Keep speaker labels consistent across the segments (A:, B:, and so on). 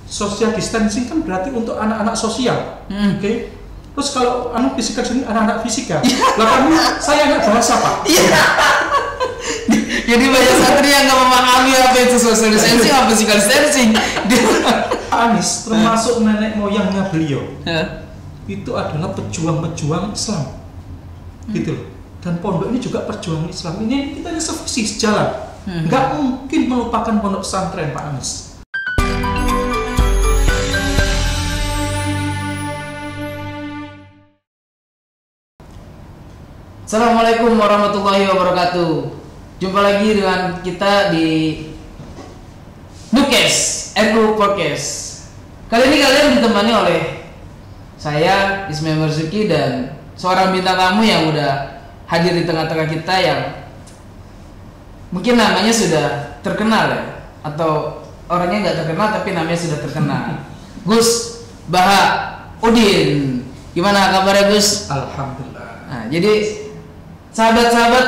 A: social distancing kan berarti untuk anak-anak sosial, oke? Terus kalau fisika sini anak-anak fisika, lah kamu saya anak bahasa Pak.
B: Jadi banyak santri yang nggak memahami apa itu social distancing, apa physical distancing.
A: Anies termasuk nenek moyangnya beliau, itu adalah pejuang-pejuang Islam, gitu loh. Dan pondok ini juga perjuangan Islam. Ini kita ini sevisi sejalan. Nggak mungkin melupakan pondok pesantren Pak Anies.
B: Assalamualaikum warahmatullahi wabarakatuh. Jumpa lagi dengan kita di Nukes NU Podcast. Kali ini kalian ditemani oleh saya Ismail Marzuki dan seorang bintang tamu yang udah hadir di tengah-tengah kita yang mungkin namanya sudah terkenal ya, atau orangnya nggak terkenal tapi namanya sudah terkenal. Gus Baha Udin. Gimana kabarnya Gus?
A: Alhamdulillah.
B: Nah, jadi sahabat-sahabat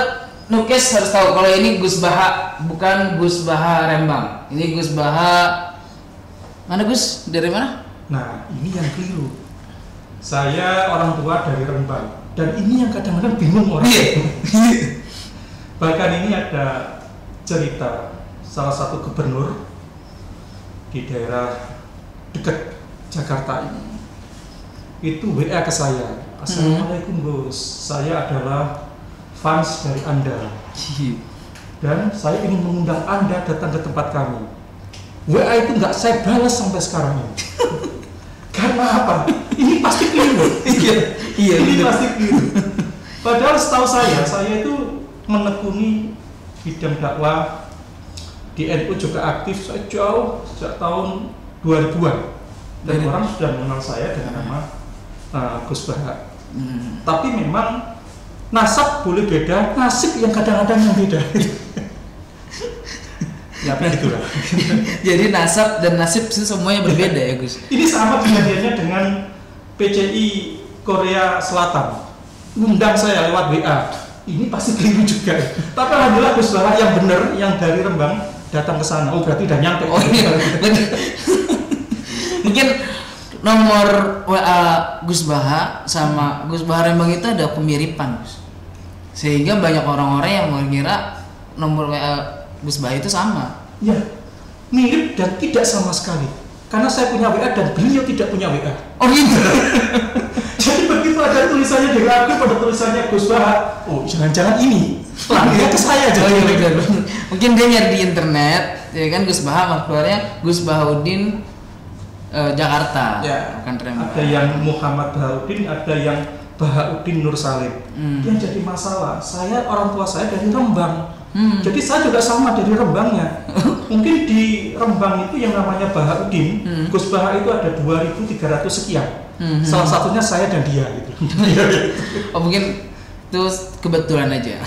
B: Nukes harus tahu kalau ini Gus Baha, bukan Gus Baha Rembang. Ini Gus Baha mana Gus? Dari mana?
A: Nah, ini yang keliru. Saya orang tua dari Rembang. Dan ini yang kadang-kadang bingung orang. Bahkan ini ada cerita salah satu gubernur di daerah dekat Jakarta ini. Itu WA ke saya. Assalamualaikum Gus, saya adalah fans dari Anda. Dan saya ingin mengundang Anda datang ke tempat kami. WA itu nggak saya balas sampai sekarang ini. Karena apa? Ini pasti keliru. Iya, ini pasti keliru. Padahal setahu saya itu menekuni bidang dakwah di NU juga aktif jauh sejak tahun 2000-an. Dan orang sudah mengenal saya dengan nama Gus Baha. Tapi memang nasab boleh beda, nasib yang kadang-kadang yang beda. Ya begitulah.
B: Jadi nasab dan nasib itu semuanya berbeda ya Gus.
A: Ini sama kejadiannya dengan PCI Korea Selatan. Undang saya lewat WA. Ini pasti keliru juga. Tapi alhamdulillah Gus Baha yang benar, yang dari Rembang datang ke sana. Oh berarti udah nyampe.
B: Oh iya. Mungkin nomor WA Gus Baha sama Gus Baha Rembang itu ada kemiripan Gus. Sehingga banyak orang-orang yang mengira nomor WA Gus Baha itu sama.
A: Ya, mirip dan tidak sama sekali. Karena saya punya WA dan beliau tidak punya WA.
B: Oh gitu.
A: Jadi begitu ada tulisannya di aku pada tulisannya Gus Baha. Oh, jangan-jangan ini. Larinya ke saya aja.
B: Oh iya benar. Mungkin dia nyari di internet, ya kan Gus Baha makluarnya Gus Bahaudin Jakarta.
A: Ya.
B: Bukan Rembang.
A: Ada yang Muhammad Bahaudin, ada yang Bahaudin Nur Salim. Yang jadi masalah, saya orang tua saya dari Rembang. Jadi saya juga sama dari Rembangnya. Mungkin di Rembang itu yang namanya Bahaudin, Gus Baha itu ada 2.300 sekian. Salah satunya saya dan dia gitu.
B: Oh mungkin itu kebetulan aja.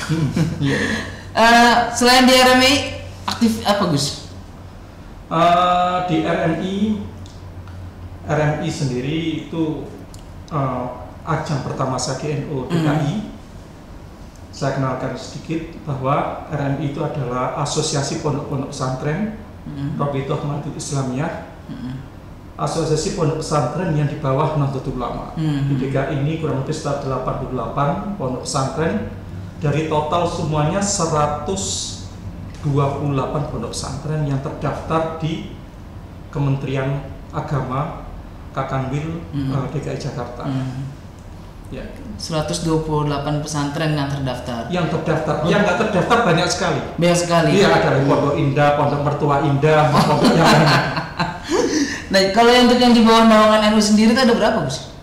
B: Selain di RMI aktif apa Gus?
A: Di RMI sendiri itu ajang pertama saya di NU DKI. Saya kenalkan sedikit bahwa RMI itu adalah Asosiasi Pondok-Pondok Pesantren Rabithah Mahdiyah Islamiyah, asosiasi pondok pesantren yang di bawah Nahdlatul Ulama. Di DKI ini kurang lebih sekitar 88 pondok pesantren dari total semuanya 128 pondok pesantren yang terdaftar di Kementerian Agama Kakanwil DKI Jakarta. Ya.
B: 128 pesantren yang terdaftar.
A: Yang nggak terdaftar banyak sekali.
B: Banyak sekali.
A: Iya, ada Pondok Indah, Pondok Mertua Indah, pondok yang lain.
B: Nah, kalau untuk yang di bawah naungan NU sendiri itu ada berapa, Gus?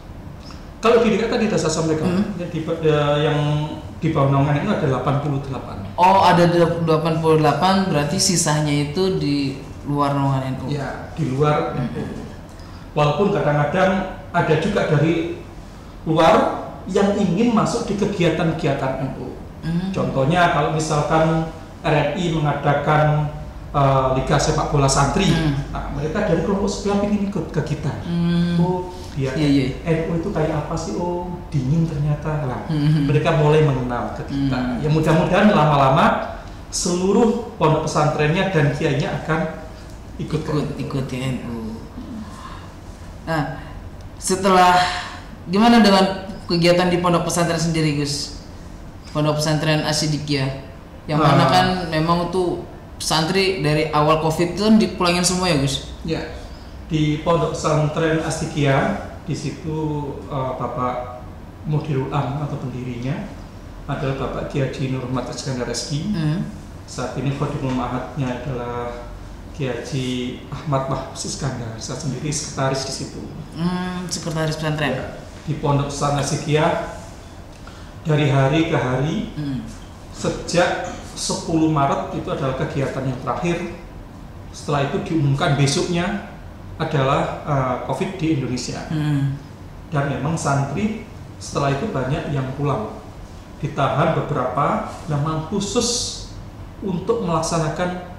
A: Kalau di DKI tadi sudah saya sampaikan, yang di bawah naungan itu ada 88.
B: Oh, ada 88, berarti sisanya itu di luar naungan NU.
A: Ya, di luar NU. Walaupun kadang-kadang ada juga dari luar yang ingin masuk di kegiatan-kegiatan NU. Contohnya kalau misalkan RRI mengadakan Liga Sepak Bola Santri, nah, mereka dari kelompok sebelah ingin ikut ke kita. Oh, dia NU itu kayak apa sih? Oh, dingin ternyata. Nah, mereka mulai mengenal ke kita. Ya mudah-mudahan lama-lama seluruh pondok pesantrennya dan kiainya akan ikut
B: NU. Nah, setelah gimana dengan kegiatan di pondok pesantren sendiri, Gus? Pondok pesantren Asy-Diyqah, yang mana kan memang tuh santri dari awal COVID itu kan dipulangin semua ya, Gus?
A: Ya, di pondok pesantren Asy-Diyqah di situ Bapak Mudirul Am atau pendirinya adalah Bapak Kiai Haji Nur Ahmad Iskandar SG. Saat ini Khodimul Ma'hadnya adalah Kiai Haji Ahmad Mahfuz Iskandar. Saya sendiri sekretaris di situ.
B: Sekretaris pesantren.
A: Ya, di pondok pesantren Asy-Diyqah dari hari ke hari sejak 10 Maret itu adalah kegiatan yang terakhir. Setelah itu diumumkan besoknya adalah COVID di Indonesia. Dan memang santri setelah itu banyak yang pulang. Ditahan beberapa memang khusus untuk melaksanakan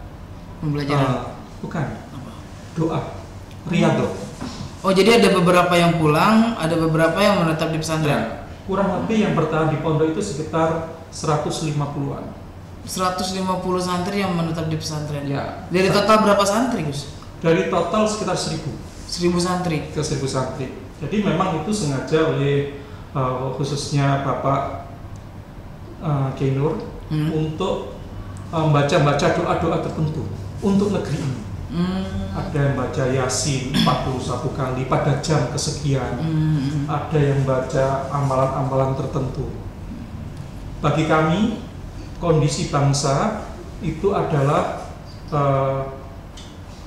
B: Pembelajaran.
A: bukan doa riyadhah.
B: Oh, jadi ada beberapa yang pulang, ada beberapa yang menetap di pesantren.
A: Ya, kurang lebih yang bertahan di pondok itu sekitar 150-an.
B: 150 santri yang menetap di pesantren.
A: Ya.
B: Dari total berapa santri, Gus?
A: Dari total sekitar 1000
B: santri.
A: ke 1000 santri. Jadi memang itu sengaja oleh khususnya Bapak Kiai Nur untuk membaca doa-doa tertentu untuk negeri ini. Ada yang baca Yasin 41 kali pada jam kesekian. Ada yang baca amalan-amalan tertentu. Bagi kami, kondisi bangsa itu adalah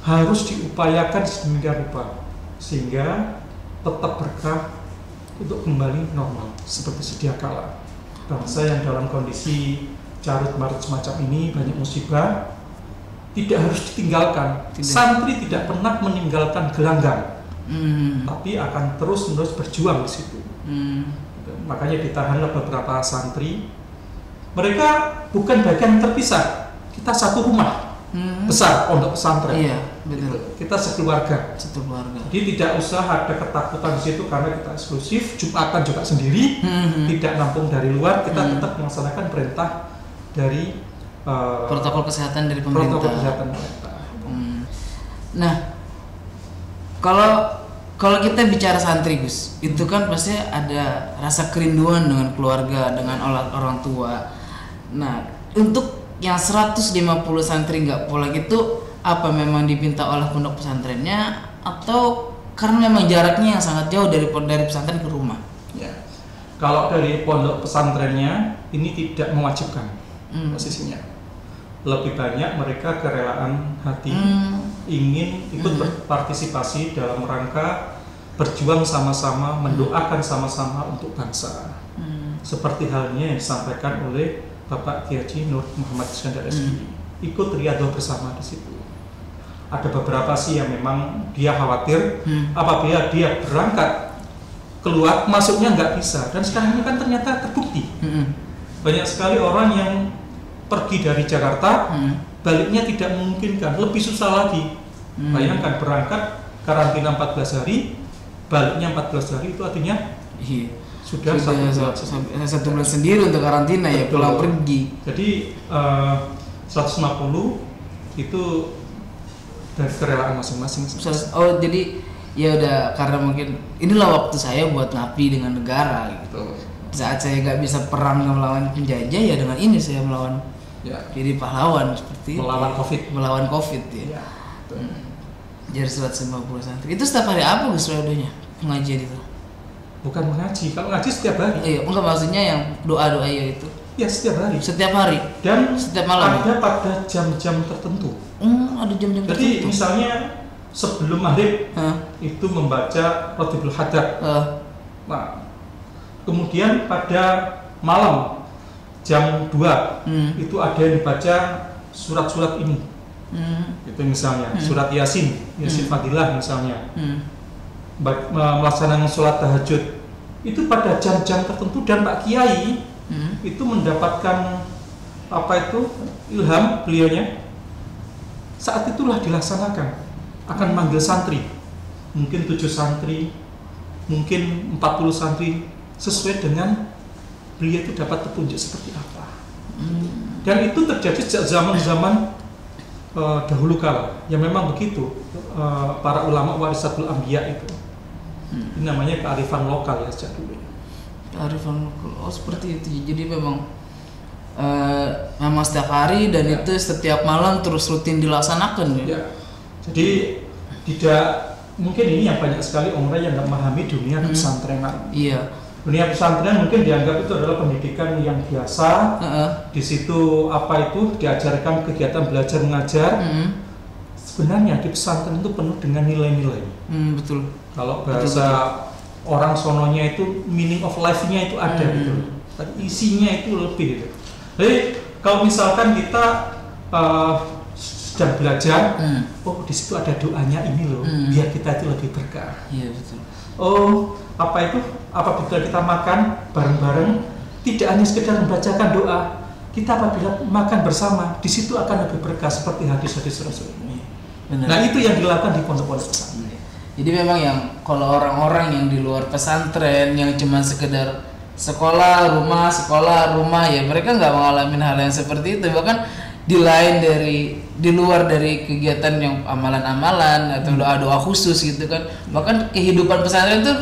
A: harus diupayakan sedemikian rupa sehingga tetap berkah untuk kembali normal seperti sedia kala. Bangsa yang dalam kondisi carut marut semacam ini banyak musibah tidak harus ditinggalkan. Santri tidak pernah meninggalkan gelanggang, tapi akan terus-menerus berjuang di situ. Makanya ditahanlah beberapa santri. Mereka bukan bagian terpisah. Kita satu rumah besar pondok pesantren.
B: Iya, betul.
A: Kita sekeluarga. Jadi tidak usah ada ketakutan di situ karena kita eksklusif. Jumatan juga sendiri, tidak nampung dari luar. Kita tetap melaksanakan perintah dari
B: protokol kesehatan dari pemerintah.
A: Protokol kesehatan pemerintah.
B: Nah, kalau kita bicara santri, Gus, itu kan pasti ada rasa kerinduan dengan keluarga, dengan orang tua. Nah, untuk yang 150 santri nggak pulang itu apa memang dipinta oleh pondok pesantrennya atau karena memang jaraknya yang sangat jauh dari pesantren ke rumah?
A: Ya, kalau dari pondok pesantrennya ini tidak mewajibkan posisinya. Lebih banyak mereka kerelaan hati ingin ikut berpartisipasi dalam rangka berjuang sama-sama, mendoakan sama-sama untuk bangsa. Seperti halnya yang disampaikan oleh Bapak Kiai Haji Nur Muhammad Iskandar SG, ikut riyadhah bersama di situ. Ada beberapa sih yang memang dia khawatir apabila dia berangkat keluar masuknya nggak bisa, dan sekarang ini kan ternyata terbukti banyak sekali orang yang pergi dari Jakarta baliknya tidak memungkinkan, lebih susah lagi. Bayangkan berangkat karantina 14 hari, baliknya 14 hari, itu artinya sudah
B: satu bulan sendiri untuk karantina. Betul. Ya pulang pergi.
A: Jadi 150 itu dari kerelaan masing-masing.
B: Oh, jadi ya udah, karena mungkin inilah waktu saya buat ngabdi dengan negara gitu. Saat saya nggak bisa perang melawan penjajah, ya dengan ini saya melawan, jadi pahlawan seperti melawan COVID ya. Jadi 150 santri itu setiap hari apa Gus doanya pengajian itu?
A: Bukan mengaji, kalau ngaji setiap hari.
B: Iya, enggak, maksudnya yang doa-doa ya itu.
A: Ya setiap hari.
B: Setiap hari.
A: Dan
B: setiap malam.
A: Ada pada jam-jam tertentu.
B: Ada jam-jam tertentu.
A: Jadi misalnya sebelum maghrib itu membaca Rotibul Hadad. Nah, kemudian pada malam jam 2 itu ada yang dibaca surat-surat ini. Itu misalnya surat Yasin Fadilah misalnya. Melaksanakan sholat tahajud itu pada jam-jam tertentu, dan Pak Kiai itu mendapatkan ilham beliaunya saat itulah dilaksanakan. Akan manggil santri, mungkin 7 santri, mungkin 40 santri, sesuai dengan beliau itu dapat petunjuk seperti apa. Dan itu terjadi sejak zaman-zaman dahulu kala, yang memang begitu. Para ulama warisatul anbiya itu Ini namanya kearifan lokal ya sejak dulu.
B: Kearifan lokal. Oh seperti itu. Jadi memang memang setiap hari dan itu setiap malam terus rutin dilaksanakan ya.
A: Jadi tidak mungkin ini yang banyak sekali orang yang nggak memahami dunia pesantrenan.
B: Iya.
A: Dunia pesantren mungkin dianggap itu adalah pendidikan yang biasa. Di situ diajarkan kegiatan belajar mengajar. Sebenarnya di pesantren itu penuh dengan nilai-nilai.
B: Betul.
A: Kalau bahasa orang sononya itu meaning of life-nya itu ada gitu. Tapi isinya itu lebih gitu. Jadi kalau misalkan kita sedang belajar, di situ ada doanya ini loh, biar kita itu lebih berkah.
B: Iya betul.
A: Apabila kita makan bareng-bareng, tidak hanya sekedar membacakan doa, kita apabila makan bersama, di situ akan lebih berkah seperti hadis-hadis Rasul ini.
B: Benar.
A: Nah itu yang dilakukan di pondok-pondok pesantren.
B: Jadi memang yang kalau orang-orang yang di luar pesantren yang cuma sekedar sekolah rumah ya mereka nggak mengalami hal yang seperti itu, bahkan di luar dari kegiatan yang amalan-amalan atau doa-doa khusus gitu kan, bahkan kehidupan pesantren itu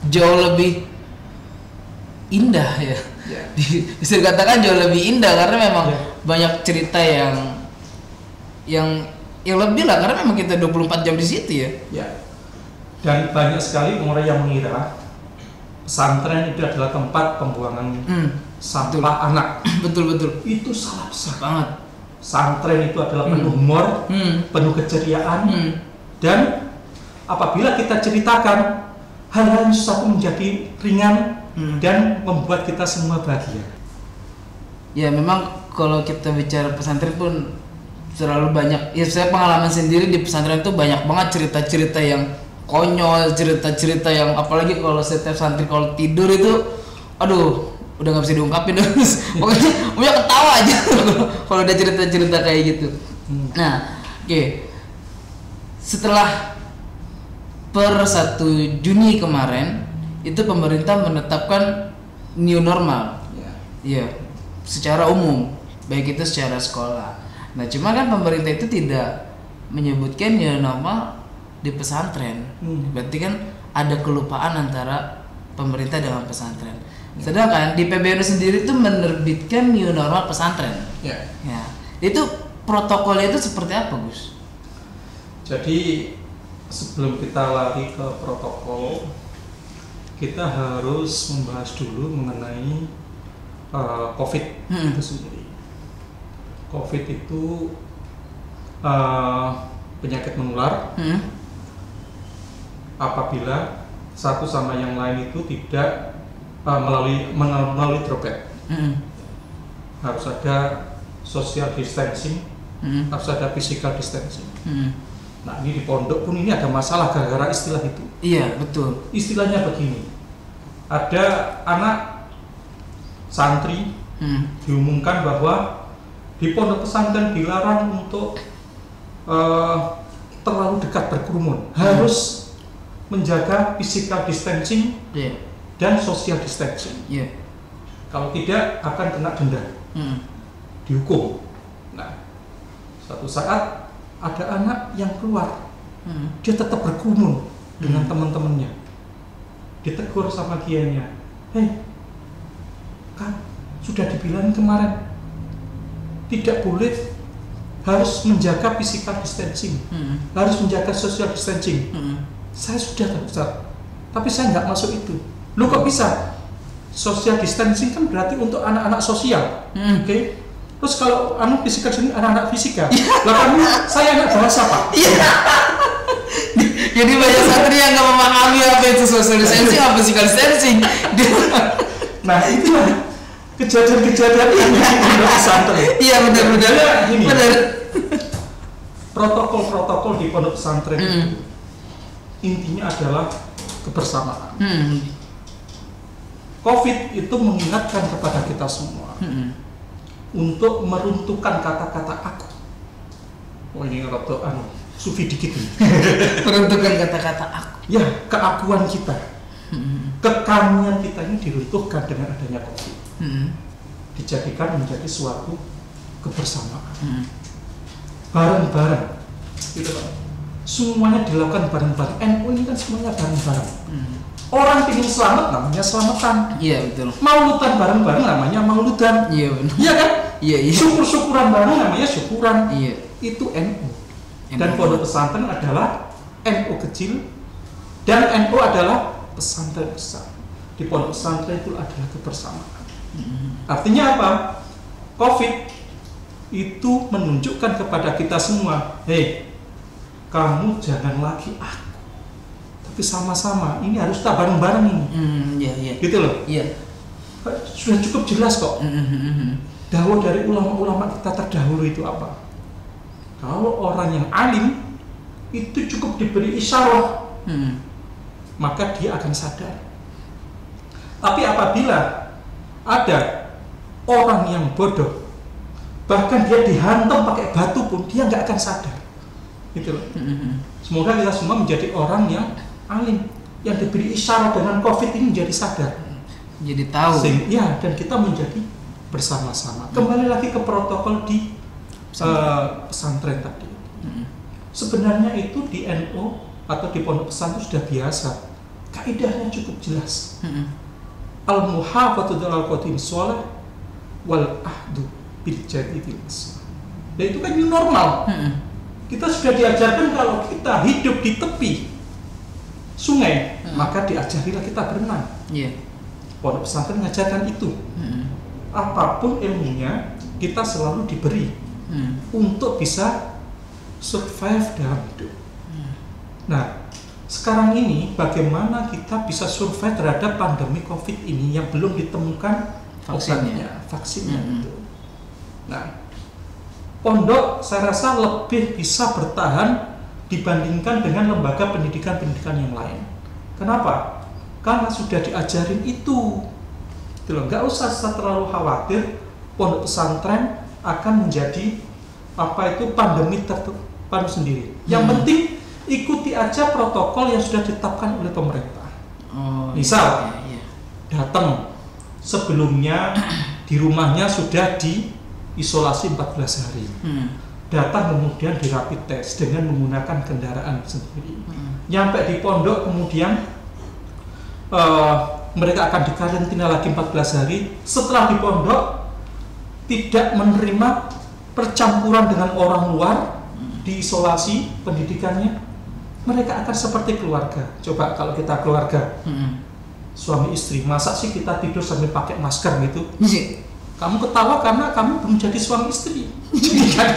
B: jauh lebih indah ya. Bisa dikatakan jauh lebih indah karena memang banyak cerita yang lebih lah, karena memang kita 24 jam di situ ya. Dan banyak sekali orang yang mengira pesantren itu adalah tempat pembuangan sampah anak. Betul.
A: Itu salah besar
B: banget.
A: Pesantren itu adalah penuh humor, penuh keceriaan, dan apabila kita ceritakan hal-hal yang susah menjadi ringan dan membuat kita semua bahagia.
B: Ya memang kalau kita bicara pesantren pun terlalu banyak. Ya saya pengalaman sendiri di pesantren itu banyak banget cerita-cerita yang konyol, cerita-cerita yang apalagi kalau setiap santri kalau tidur itu aduh udah nggak bisa diungkapin pokoknya ketawa aja kalau ada cerita-cerita kayak gitu. Nah setelah per 1 Juni kemarin itu pemerintah menetapkan new normal secara umum, baik itu secara sekolah. Nah cuma kan pemerintah itu tidak menyebutkan new normal di pesantren. Berarti kan ada kelupaan antara pemerintah dengan pesantren. Sedangkan di PBNU sendiri itu menerbitkan new normal pesantren. Ya. Itu protokolnya itu seperti apa, Gus?
A: Jadi sebelum kita lari ke protokol, kita harus membahas dulu mengenai COVID itu sendiri. COVID itu penyakit menular. Apabila satu sama yang lain itu tidak melalui droplet. Harus ada social distancing, harus ada physical distancing. Nah ini di pondok pun ini ada masalah gara-gara istilah itu.
B: Iya betul.
A: Istilahnya begini, ada anak santri diumumkan bahwa di pondok pesantren dilarang untuk terlalu dekat berkerumun, harus menjaga physical distancing dan social distancing. Kalau tidak akan kena denda, dihukum. Nah, suatu saat ada anak yang keluar, dia tetap berkerumun dengan teman-temannya. Ditegur sama kiainya, kan sudah dibilang kemarin tidak boleh, harus menjaga physical distancing, harus menjaga social distancing. Saya sudah tahu Ustaz, tapi saya nggak masuk itu. Lu kok bisa? Social distancing kan berarti untuk anak-anak sosial, oke? Terus kalau physical distancing anak-anak fisika, lah kamu saya anak bahasa Pak.
B: Jadi banyak santri yang nggak memahami apa itu social distancing, apa physical distancing.
A: Nah itulah kejadian-kejadian yang di pesantren.
B: Iya benar-benar. Benar.
A: Protokol-protokol di pondok pesantren itu intinya adalah kebersamaan. COVID itu mengingatkan kepada kita semua untuk meruntuhkan kata-kata aku. Oh ini rada sufi dikit nih.
B: Meruntuhkan kata-kata aku.
A: Ya, keakuan kita, kekamian kita ini diruntuhkan dengan adanya COVID. Dijadikan menjadi suatu kebersamaan, bareng-bareng, gitu Pak. semuanya dilakukan bareng-bareng. NU ini kan semuanya bareng-bareng. Orang ingin selamat namanya selamatan.
B: Iya betul.
A: Mauludan bareng-bareng namanya mauludan.
B: Iya benar.
A: Iya kan?
B: Iya iya.
A: Syukur-syukuran bareng namanya syukuran.
B: Iya.
A: Itu NU. Dan pondok pesantren adalah NU kecil dan NU adalah pesantren besar. Di pondok pesantren itu adalah kebersamaan. Artinya apa? COVID itu menunjukkan kepada kita semua, hei, kamu jangan lagi aku, tapi sama-sama. Ini harus kita bareng-bareng ini.
B: Iya iya.
A: Gitu loh.
B: Iya.
A: Sudah cukup jelas kok. Dawuh dari ulama-ulama kita terdahulu itu apa? Kalau orang yang alim itu cukup diberi isyarat, maka dia akan sadar. Tapi apabila ada orang yang bodoh, bahkan dia dihantam pakai batu pun dia nggak akan sadar. Gitu loh. Semoga kita semua menjadi orang yang alim, yang diberi isyarat dengan COVID ini menjadi sadar.
B: Jadi tahu.
A: Ya, dan kita menjadi bersama-sama. Kembali lagi ke protokol di pesantren tadi. Sebenarnya itu di NU atau di pondok pesantren sudah biasa. Kaidahnya cukup jelas. Al-muhafadzatu 'alal qadim shalah wal ahdu bil jadidil islam. Dan itu kan new normal. Kita sudah diajarkan kalau kita hidup di tepi sungai, maka diajarilah kita berenang.
B: Iya.
A: Pondok pesantren mengajarkan itu. Apapun ilmunya, kita selalu diberi untuk bisa survive dalam hidup. Nah, sekarang ini bagaimana kita bisa survive terhadap pandemi COVID ini yang belum ditemukan vaksinnya itu. Nah, pondok saya rasa lebih bisa bertahan dibandingkan dengan lembaga pendidikan yang lain. Kenapa? Karena sudah diajarin itu. Nggak usah terlalu khawatir pondok pesantren akan menjadi pandemi terpadu sendiri. Yang penting ikuti aja protokol yang sudah ditetapkan oleh pemerintah. Misal datang sebelumnya di rumahnya sudah diisolasi 14 hari. Datang kemudian di rapid test dengan menggunakan kendaraan sendiri. Nyampe di pondok kemudian mereka akan dikarantina lagi 14 hari. Setelah di pondok tidak menerima percampuran dengan orang luar, diisolasi pendidikannya, mereka akan seperti keluarga. Coba kalau kita keluarga, suami istri, masa sih kita tidur sambil pakai masker gitu? Kamu ketawa karena kamu belum jadi suami istri. Ya kan?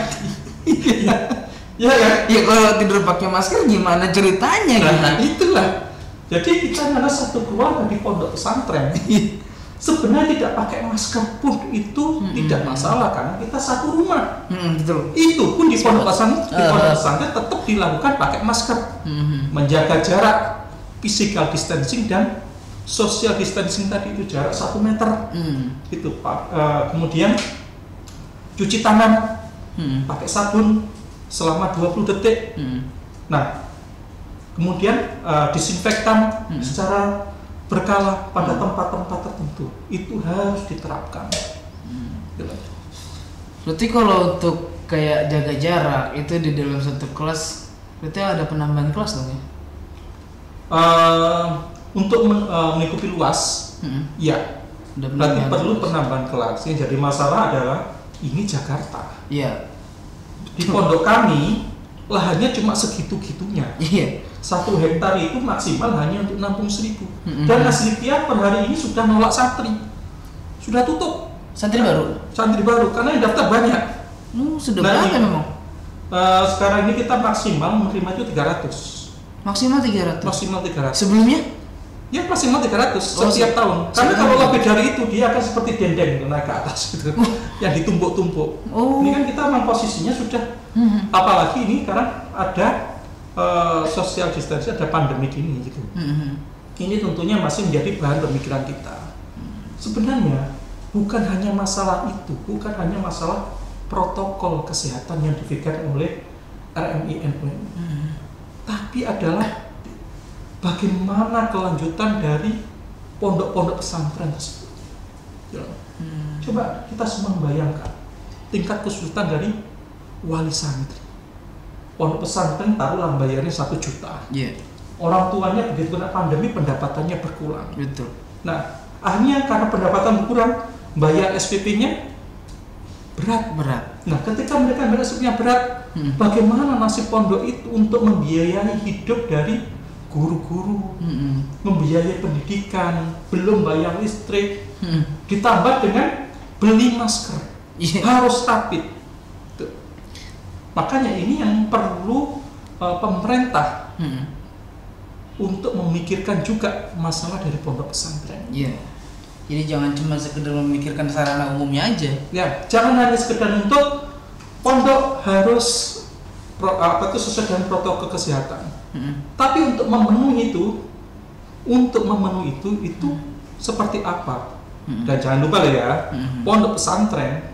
B: Ya kalau tidur pakai masker gimana ceritanya?
A: Nah, itulah. Jadi kita adalah satu keluarga di pondok pesantren. Sebenarnya tidak pakai masker pun itu tidak masalah karena kita satu rumah.
B: Betul.
A: Itu pun di pondok pesantren tetap dilakukan pakai masker, menjaga jarak, physical distancing dan social distancing tadi itu jarak 1 meter. Itu Pak. Kemudian cuci tangan, pakai sabun selama 20 detik. Nah, kemudian disinfektan secara berkala pada tempat-tempat tertentu itu harus diterapkan.
B: Berarti kalau untuk kayak jaga jarak itu di dalam satu kelas, berarti ada penambahan kelas dong ya?
A: Untuk mengikuti luas, ya, berarti perlu penambahan kelas. Yang jadi masalah adalah ini Jakarta.
B: Iya.
A: Di pondok kami lahannya cuma segitu-gitunya.
B: Iya.
A: 1 hektar itu maksimal hanya untuk nampung 1.000. Dan Asri Tiap per hari ini sudah nolak santri, sudah tutup.
B: Santri baru?
A: Santri baru, karena yang daftar banyak.
B: Sudah berapa memang?
A: Sekarang ini kita maksimal menerima itu 300.
B: Maksimal 300?
A: Maksimal 300.
B: Sebelumnya?
A: Ya maksimal 300 setiap tahun. Karena kalau lebih dari itu dia akan seperti dendeng naik ke atas gitu. Yang ditumpuk-tumpuk. Ini kan kita memang posisinya sudah apalagi ini karena ada social distancing, ada pandemi ini gitu. Ini tentunya masih menjadi bahan pemikiran kita. Sebenarnya bukan hanya masalah itu, bukan hanya masalah protokol kesehatan yang diberikan oleh RMI NU, tapi adalah bagaimana kelanjutan dari pondok-pondok pesantren tersebut. Coba kita semua membayangkan tingkat kesulitan dari wali santri. pondok pesantren taruhlah bayarnya 1 juta.
B: Iya.
A: Orang tuanya begitu kena pandemi pendapatannya berkurang.
B: Betul.
A: Nah, akhirnya karena pendapatan berkurang, bayar SPP-nya berat. Nah, ketika mereka bayar SPP-nya berat, bagaimana nasib pondok itu untuk membiayai hidup dari guru-guru, membiayai pendidikan, belum bayar listrik, ditambah dengan beli masker, harus rapid. Tuh. Makanya ini yang perlu pemerintah untuk memikirkan juga masalah dari pondok pesantren.
B: Iya. Jadi jangan cuma sekedar memikirkan sarana umumnya aja. Ya,
A: jangan hanya sekedar untuk pondok harus sesuai dengan protokol kesehatan. Tapi untuk memenuhi itu, itu seperti apa? Dan jangan lupa ya, pondok pesantren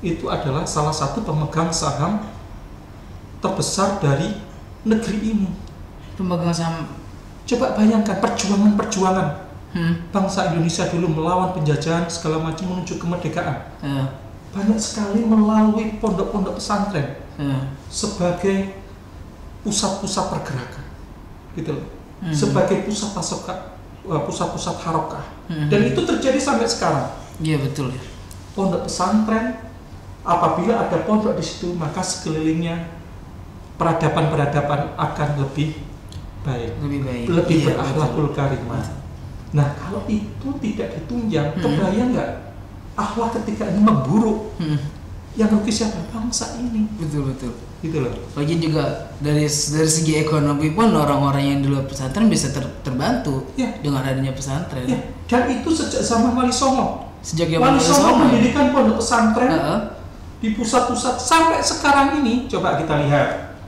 A: itu adalah salah satu pemegang saham terbesar dari negeri ini.
B: Pemegang saham.
A: Coba bayangkan perjuangan bangsa Indonesia dulu melawan penjajahan segala macam menuju kemerdekaan. Banyak sekali melalui pondok-pondok pesantren sebagai pusat-pusat pergerakan, gitu loh. Sebagai pusat-pusat harokah. Dan itu terjadi sampai sekarang.
B: Iya betul ya.
A: Pondok pesantren, apabila ada pondok di situ, maka sekelilingnya peradaban akan lebih baik, lebih berakhlakul karimah. Nah, kalau itu tidak ditunjang, kebayang nggak akhlak ketika ini memburuk? Yang rugi siapa? Bangsa ini.
B: Betul.
A: Gitu loh.
B: Lagi juga dari segi ekonomi pun orang-orang yang di luar pesantren bisa terbantu dengan adanya pesantren.
A: Ya. Dan itu sejak zaman Wali Songo.
B: Wali Songo
A: mendirikan pondok pesantren di pusat-pusat sampai sekarang ini. Coba kita lihat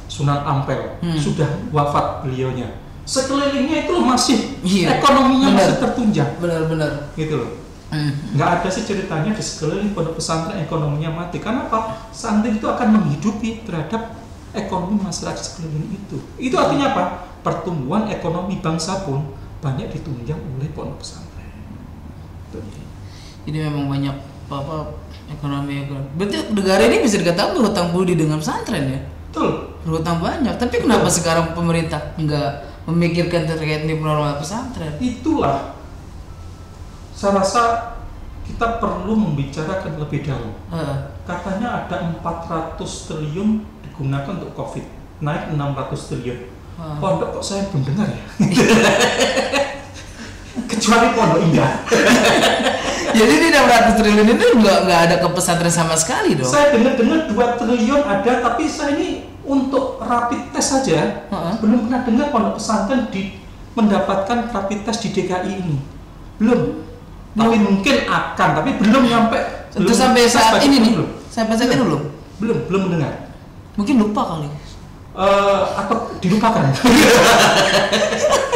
A: Sunan Ampel sudah wafat beliaunya. Sekelilingnya itu masih ekonominya masih tertunjang.
B: Benar.
A: Gitu loh. Nggak ada sih ceritanya di sekeliling pondok pesantren ekonominya mati. Karena apa? Santri itu akan menghidupi terhadap ekonomi masyarakat sekeliling itu. Itu artinya apa? Pertumbuhan ekonomi bangsa pun banyak ditunjang oleh pondok pesantren.
B: Jadi memang banyak ekonomi. Berarti negara ini bisa dikatakan berhutang budi dengan pesantren ya?
A: Betul.
B: Berhutang banyak. Tapi kenapa sekarang pemerintah nggak memikirkan terkait new normal pesantren?
A: Itulah. Saya rasa kita perlu membicarakan lebih dahulu. Katanya ada 400 triliun digunakan untuk COVID, naik 600 triliun. Pondok kok saya belum dengar ya? Kecuali pondok indah.
B: Jadi ini 600 triliun itu nggak ada ke pesantren sama sekali dong?
A: Saya dengar 2 triliun ada, tapi saya ini untuk rapid test saja belum pernah dengar pondok pesantren mendapatkan rapid test di DKI ini. Belum. Tapi mungkin akan, tapi belum nyampe.
B: Itu sampai saat ini nih? Sampai saat ini belum?
A: Belum mendengar.
B: Mungkin lupa kali.
A: Atau dilupakan.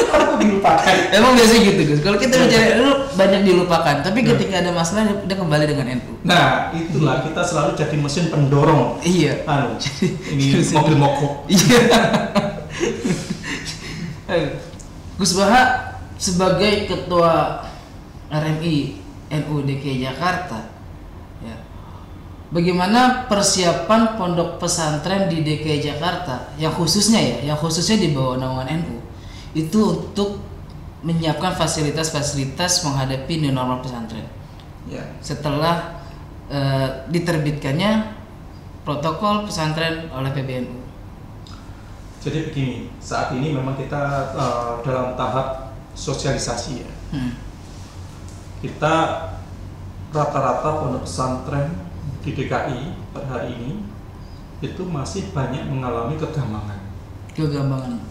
A: Atau dilupakan.
B: Emang biasa gitu Gus. Kalau kita bicara dulu banyak dilupakan, tapi ketika ada masalah dia kembali dengan NU.
A: Nah, itulah kita selalu jadi mesin pendorong.
B: Iya.
A: Ini mobil mogok.
B: Iya. Gus Baha sebagai ketua RMI NU DKI Jakarta, ya, bagaimana persiapan pondok pesantren di DKI Jakarta yang khususnya di bawah naungan NU itu untuk menyiapkan fasilitas-fasilitas menghadapi new normal pesantren setelah diterbitkannya protokol pesantren oleh PBNU.
A: Jadi begini, saat ini memang kita dalam tahap sosialisasi ya. Kita rata-rata pondok pesantren di DKI per hari ini itu masih banyak mengalami kegambangan.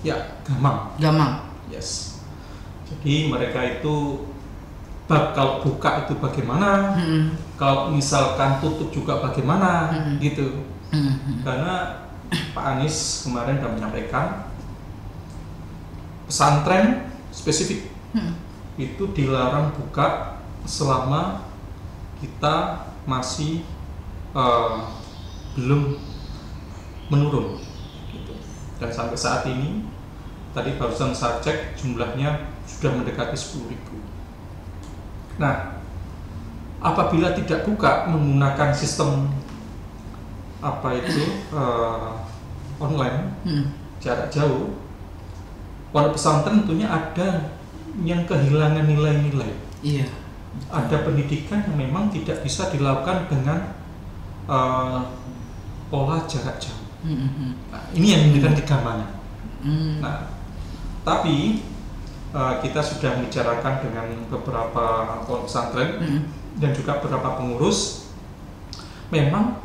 A: Ya, gamang. Yes. Jadi mereka itu kalau buka itu bagaimana, kalau misalkan tutup juga bagaimana, gitu. Karena Pak Anies kemarin sudah menyampaikan pesantren spesifik itu dilarang buka selama kita masih belum menurun gitu. Dan sampai saat ini tadi barusan saya cek jumlahnya sudah mendekati 10.000. Nah, apabila tidak buka menggunakan sistem online jarak jauh, pondok pesantren tentunya ada yang kehilangan nilai-nilai.
B: Iya.
A: Ada pendidikan yang memang tidak bisa dilakukan dengan pola jarak jauh. Nah, ini yang menjadikan kegamanya. Nah, tapi kita sudah membicarakan dengan beberapa pondok pesantren dan juga beberapa pengurus. Memang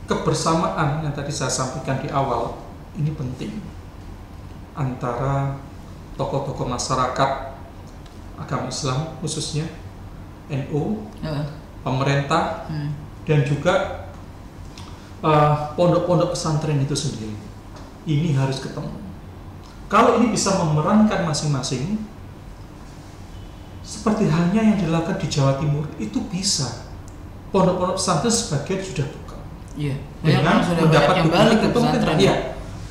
A: kebersamaan yang tadi saya sampaikan di awal ini penting antara tokoh-tokoh masyarakat agama Islam khususnya NU, pemerintah, dan juga pondok-pondok pesantren itu sendiri. Ini harus ketemu. Kalau ini bisa memerankan masing-masing, seperti halnya yang dilakukan di Jawa Timur, itu bisa. Pondok-pondok pesantren sebagian sudah buka.
B: Iya.
A: Dengan mendapat
B: yang balik ke pesantren.
A: Iya.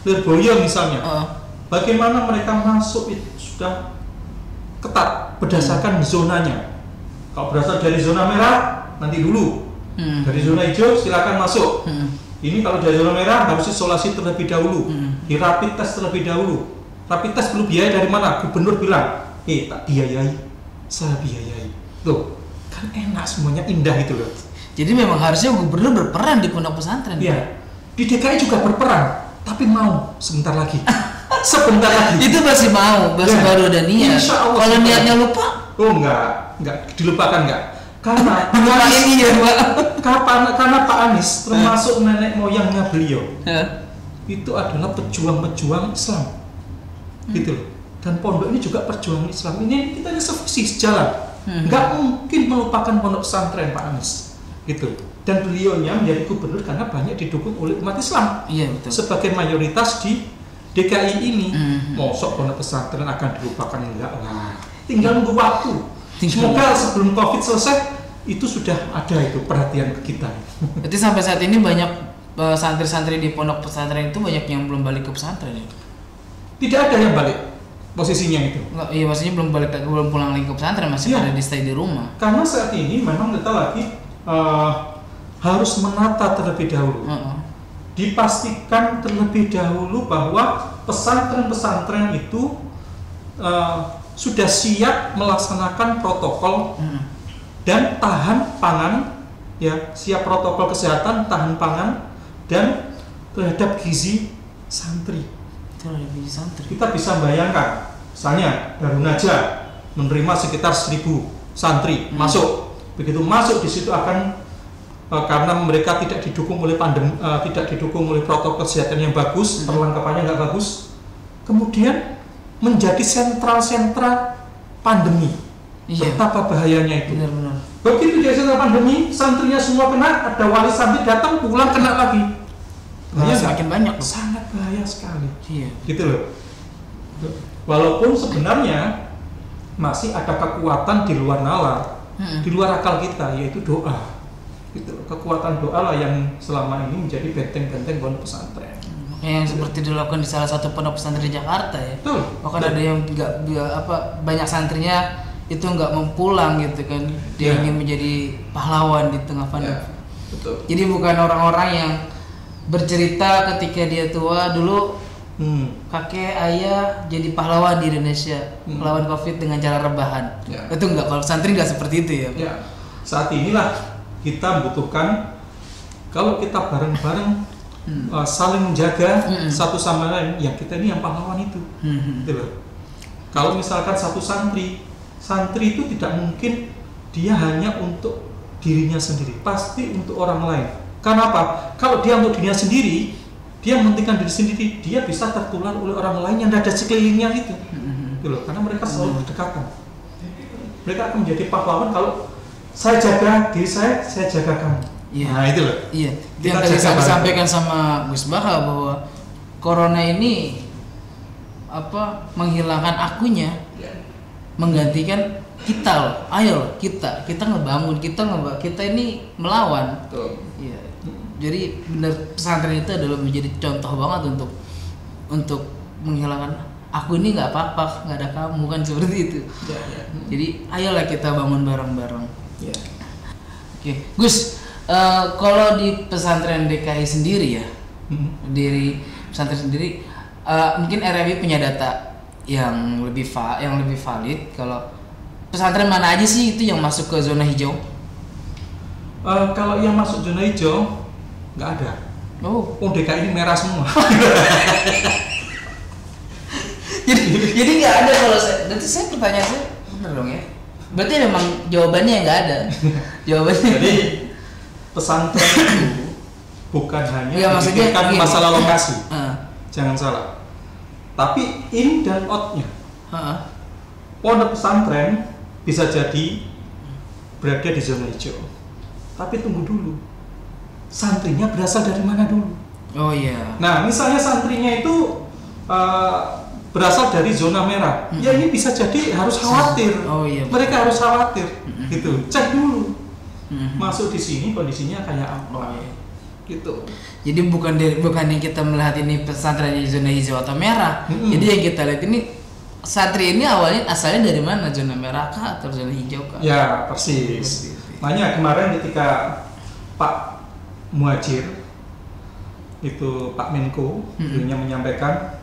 A: Lirboyo misalnya. Bagaimana mereka masuk itu sudah ketat berdasarkan zonanya. Kalau berasal dari zona merah, nanti dulu. Dari zona hijau silakan masuk. Ini kalau dari zona merah harus isolasi terlebih dahulu. Di rapid test terlebih dahulu. Rapid test perlu biaya dari mana? Gubernur bilang, tak biayai, saya biayai. Loh, kan enak semuanya, indah itu loh.
B: Jadi memang harusnya gubernur berperan di pondok pesantren.
A: Iya. Di DKI juga berperan, tapi mau sebentar lagi. Sebentar lagi.
B: Itu masih mau, baru ada niat. Kalau niatnya lupa?
A: Oh enggak dilupakan enggak. Karena
B: ini ya, Pak.
A: Karena Pak Anies termasuk nenek moyangnya beliau. Itu adalah pejuang-pejuang Islam. Gitu loh. Dan pondok ini juga perjuangan Islam. Ini kita sevisi sejalan. Enggak mungkin melupakan pondok pesantren Pak Anies. Gitu. Dan beliaunya menjadi gubernur karena banyak didukung oleh umat Islam.
B: Iya, betul.
A: Sebagai mayoritas di DKI ini. Mosok pondok pesantren akan dilupakan enggak lah. Tinggal nunggu waktu. Semoga sebelum Covid selesai itu sudah ada itu perhatian ke kita.
B: Berarti sampai saat ini banyak santri-santri di pondok pesantren itu banyak yang belum balik ke pesantren ya?
A: Tidak ada yang balik posisinya itu.
B: Enggak, iya maksudnya belum pulang lagi ke pesantren, masih pada di stay di rumah.
A: Karena saat ini memang kita lagi harus menata terlebih dahulu. Dipastikan terlebih dahulu bahwa pesantren-pesantren itu sudah siap melaksanakan protokol dan tahan pangan, ya, siap protokol kesehatan, tahan pangan dan terhadap gizi santri.
B: Terhadap gizi santri.
A: Kita bisa bayangkan, misalnya Darun Najah menerima sekitar 1.000 santri masuk. Begitu masuk di situ akan karena mereka tidak didukung oleh tidak didukung oleh protokol kesehatan yang bagus, perlengkapannya nggak bagus, kemudian menjadi sentra-sentra pandemi. Iya. Betapa bahayanya itu.
B: Benar-benar.
A: Begitu di sentra pandemi, santrinya semua kena, ada wali santri datang pulang kena lagi.
B: Semakin banyak.
A: Sangat bahaya sekali.
B: Iya.
A: Gitu loh. Walaupun sebenarnya masih ada kekuatan di luar nalar, di luar akal kita, yaitu doa. Gitu. Kekuatan doa lah yang selama ini menjadi benteng-benteng pondok pesantren.
B: Yang seperti dilakukan di salah satu pondok pesantren di Jakarta ya.
A: Betul.
B: Bahkan ada yang banyak santrinya itu nggak mau pulang gitu kan. Dia ingin menjadi pahlawan di tengah pandemi.
A: Betul.
B: Jadi bukan orang-orang yang bercerita ketika dia tua dulu kakek ayah jadi pahlawan di Indonesia, melawan Covid dengan cara rebahan. Itu enggak, kalau santri nggak seperti itu ya.
A: Saat inilah kita membutuhkan kalau kita bareng-bareng saling menjaga satu sama lain, ya kita ini yang pahlawan itu. Gitu loh. Kalau misalkan satu santri itu tidak mungkin dia hanya untuk dirinya sendiri, pasti untuk orang lain. Karena apa? Kalau dia untuk dirinya sendiri, dia mementingkan diri sendiri, dia bisa tertular oleh orang lain yang ada di sekelilingnya itu. Gitu loh. Karena mereka selalu berdekatan. Mereka akan menjadi pahlawan kalau saya jaga diri saya jaga kamu.
B: Iya.
A: Nah itu loh.
B: Iya. Yang tadi saya disampaikan sama Gus Baha bahwa corona ini menghilangkan akunya, menggantikan kita loh. Ayo loh, kita ngebangun, kita ini melawan. Iya. Jadi benar pesantren itu adalah menjadi contoh banget untuk menghilangkan aku ini nggak apa-apa, nggak ada kamu kan seperti itu. Jadi ayolah kita bangun bareng-bareng. Oke, Gus. Kalau di pesantren DKI sendiri ya, dari pesantren sendiri, mungkin RMI punya data yang lebih valid. Kalau pesantren mana aja sih itu yang masuk ke zona hijau?
A: Kalau yang masuk zona hijau nggak ada.
B: Oh,
A: DKI ini merah semua.
B: jadi nggak ada. Kalau berarti saya pertanyaan saya benar dong ya. Berarti memang jawabannya nggak ada. Jawabannya.
A: Jadi pesantren itu bukan hanya
B: ya,
A: memikirkan masalah lokasi. Jangan salah. Tapi in dan out-nya. Pondok pesantren bisa jadi berada di zona hijau. Tapi tunggu dulu. Santrinya berasal dari mana dulu?
B: Oh iya.
A: Nah, misalnya santrinya itu berasal dari zona merah. Ya ini bisa jadi harus khawatir.
B: Oh iya.
A: Mereka harus khawatir. Gitu. Cek dulu. Masuk di sini kondisinya kayak apa? Gitu.
B: Jadi bukan yang kita melihat ini pesantren di zona hijau atau merah. Jadi yang kita lihat ini santri ini awalnya asalnya dari mana? Zona merah kah atau zona hijau kah?
A: Ya, persis. Makanya kemarin ketika Pak Muhajir itu Pak Menko beliau menyampaikan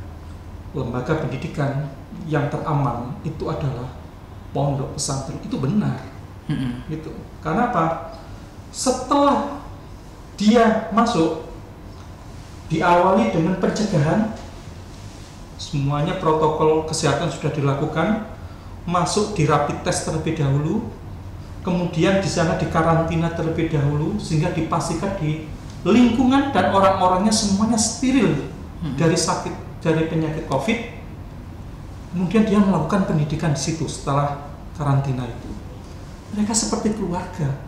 A: lembaga pendidikan yang teraman itu adalah pondok pesantren. Itu benar. Gitu. Karena apa? Setelah dia masuk diawali dengan pencegahan, semuanya protokol kesehatan sudah dilakukan, masuk di rapid test terlebih dahulu, kemudian di sana dikarantina terlebih dahulu sehingga dipastikan di lingkungan dan orang-orangnya semuanya steril dari penyakit COVID. Kemudian dia melakukan pendidikan di situ setelah karantina itu. Mereka seperti keluarga.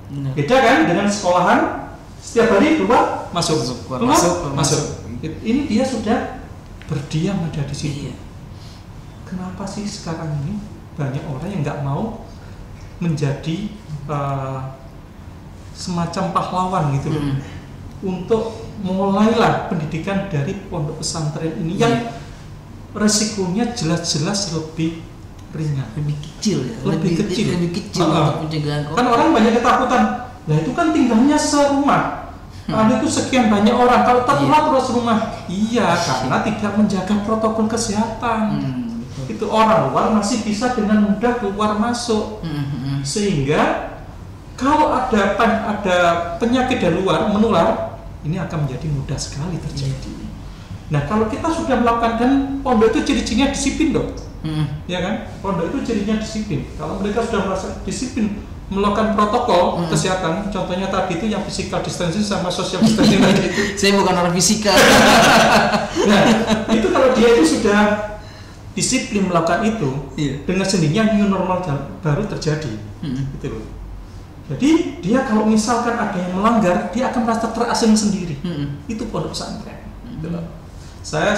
A: Beda kan dengan sekolahan, setiap hari keluar masuk. Ini dia sudah berdiam ada di situ. Kenapa sih sekarang ini banyak orang yang nggak mau menjadi semacam pahlawan gitu loh, untuk mulailah pendidikan dari pondok pesantren ini yang resikonya jelas-jelas lebih ringan,
B: lebih kecil ya,
A: lebih kecil
B: untuk pencegahan COVID.
A: Kan orang banyak ketakutan, nah itu kan tinggalnya serumah, itu sekian banyak orang, kalau tertular terus rumah, karena tidak menjaga protokol kesehatan. Itu orang luar masih bisa dengan mudah keluar masuk, sehingga kalau ada penyakit dari luar menular, ini akan menjadi mudah sekali terjadi. Nah kalau kita sudah melakukan, dan pondok itu ciri-cirinya disiplin dong. Ya kan, pondok itu cirinya disiplin. Kalau mereka sudah merasa disiplin melakukan protokol kesehatan, contohnya tadi itu yang physical distancing sama social distancing tadi itu.
B: Saya bukan orang fisika.
A: Nah, itu kalau dia itu sudah disiplin melakukan itu, dengan sendirinya new normal baru terjadi. Gitu loh. Jadi dia kalau misalkan ada yang melanggar, dia akan merasa terasing sendiri. Itu pondok pesantren. Gitu loh. Saya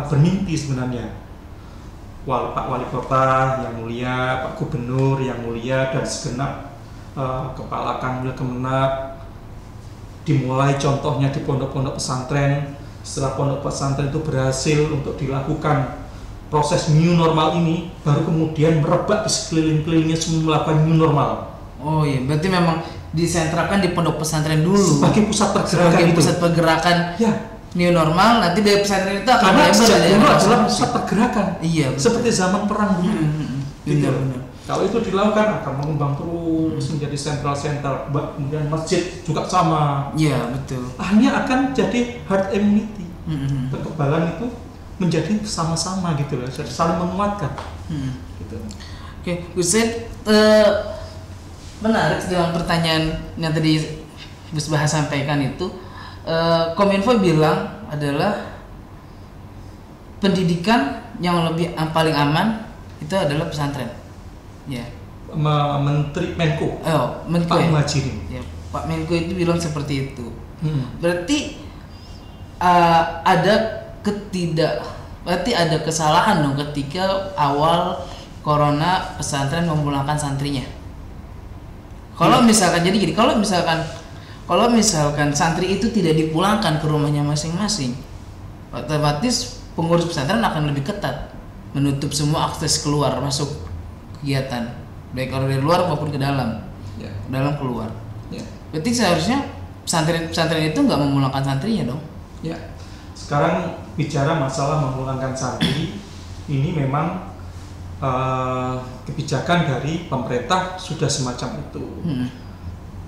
A: bermimpi sebenarnya. Pak Wali Kota yang mulia, Pak Gubernur yang mulia, dan segenap kepala Kanwil Kemenak, dimulai contohnya di pondok-pondok pesantren. Setelah pondok pesantren itu berhasil untuk dilakukan proses new normal ini, baru kemudian merebak di sekeliling-kelilingnya semua melakukan new normal.
B: Oh iya, berarti memang disentralkan di pondok pesantren dulu
A: sebagai pusat pergerakan.
B: Sebagai pusat pergerakan. New normal, nanti dari pesantren itu akan
A: karena sejak dulu adalah pusat pergerakan.
B: Iya, betul.
A: Seperti zaman perang dulu.
B: Benar.
A: Kalau itu dilakukan akan mengembang terus menjadi sentral, kemudian masjid juga sama.
B: Iya, betul.
A: Akhirnya akan jadi herd immunity. Kekebalan itu menjadi sama-sama gitu loh, saling menguatkan. Gitu.
B: Oke, Ustaz, menarik dengan pertanyaan yang tadi Gus Bahas sampaikan itu. Kominfo bilang adalah pendidikan yang paling aman itu adalah pesantren. Ya.
A: Menteri Menko.
B: Menko.
A: Pak Muhajir.
B: Ya, Pak Menko itu bilang seperti itu. Berarti ada kesalahan dong ketika awal corona pesantren memulangkan santrinya. Kalau misalkan jadi gini, kalau misalkan santri itu tidak dipulangkan ke rumahnya masing-masing, otomatis pengurus pesantren akan lebih ketat menutup semua akses keluar masuk kegiatan, baik orang dari luar maupun ke dalam, dalam keluar. Berarti seharusnya pesantren itu nggak memulangkan santrinya dong?
A: Ya. Sekarang bicara masalah memulangkan santri, ini memang kebijakan dari pemerintah sudah semacam itu.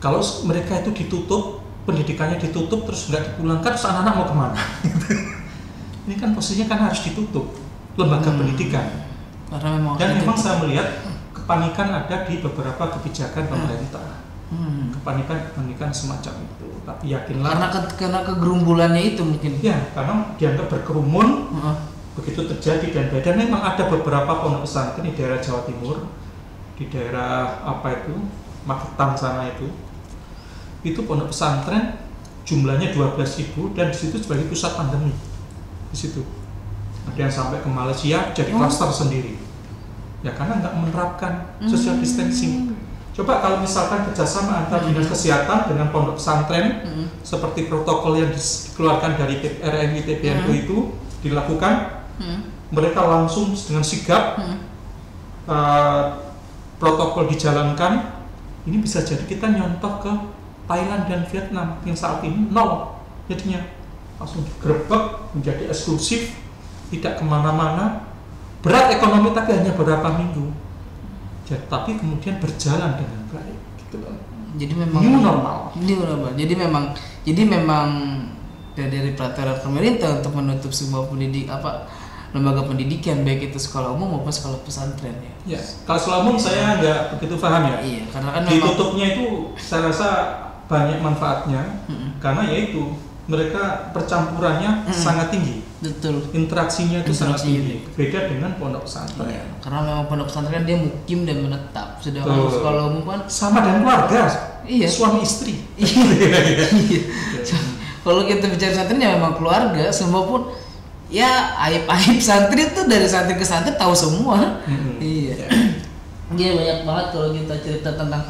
A: Kalau mereka itu ditutup, pendidikannya ditutup terus nggak dipulangkan, terus anak-anak mau kemana? Ini kan posisinya kan harus ditutup lembaga pendidikan. Dan memang saya melihat kepanikan ada di beberapa kebijakan pemerintah. Kepanikan semacam itu. Tapi yakinlah.
B: Karena kegerumbulannya itu mungkin.
A: Ya, karena dianggap berkerumun. Begitu terjadi dan memang ada beberapa pondok pesantren di daerah Jawa Timur, di daerah Magetan sana itu pondok pesantren jumlahnya 12.000 dan di situ sebagai pusat pandemi. Di situ ada yang sampai ke Malaysia jadi klaster sendiri. Ya karena nggak menerapkan social distancing. Coba kalau misalkan kerjasama antara dinas kesehatan dengan pondok pesantren seperti protokol yang dikeluarkan dari RMI TPNU itu dilakukan. Mereka langsung dengan sigap protokol dijalankan, ini bisa jadi kita nyontoh ke Thailand dan Vietnam yang saat ini nol, jadinya langsung digerebek menjadi eksklusif, tidak kemana-mana, berat ekonomi tapi hanya beberapa minggu, tapi kemudian berjalan dengan baik gitu loh.
B: Jadi memang
A: new normal. Jadi memang dari peraturan pemerintah untuk menutup semua lembaga pendidikan baik itu sekolah umum maupun sekolah pesantren ya. Ya, kalau sekolah umum saya nggak begitu paham ya.
B: Iya, karena kan
A: ditutupnya itu saya rasa banyak manfaatnya karena yaitu mereka percampurannya sangat tinggi.
B: Betul.
A: Interaksinya itu sangat tinggi. Beda dengan pondok pesantren.
B: Iya, karena memang pondok pesantren dia mukim dan menetap. Sedangkan sekolah umum kan
A: sama dengan keluarga.
B: Iya.
A: Suami istri.
B: Iya. Kalau kita bicara pesantren ya memang keluarga, semua pun ya aib-aib santri itu dari santri ke santri tahu semua. Iya. Dia banyak banget kalau kita cerita tentang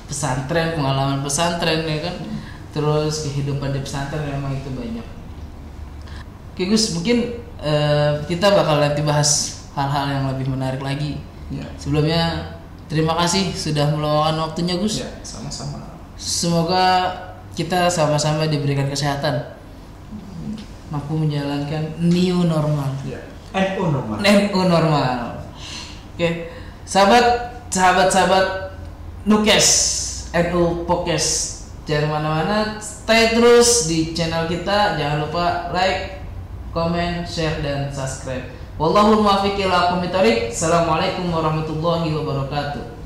B: pesantren, pengalaman pesantren ya kan. Terus kehidupan di pesantren memang itu banyak. Oke Gus, mungkin kita bakal nanti bahas hal-hal yang lebih menarik lagi.
A: Ya.
B: Sebelumnya terima kasih sudah meluangkan waktunya Gus.
A: Ya, sama-sama.
B: Semoga kita sama-sama diberikan kesehatan, mampu menjalankan new normal.
A: Ya. NU normal.
B: NU normal. Oke, sahabat Nukes NU Podcast, jangan mana-mana, stay terus di channel kita. Jangan lupa like, comment, share, dan subscribe. Wallahul muwaffiq ila aqwamit thoriq. Assalamualaikum warahmatullahi wabarakatuh.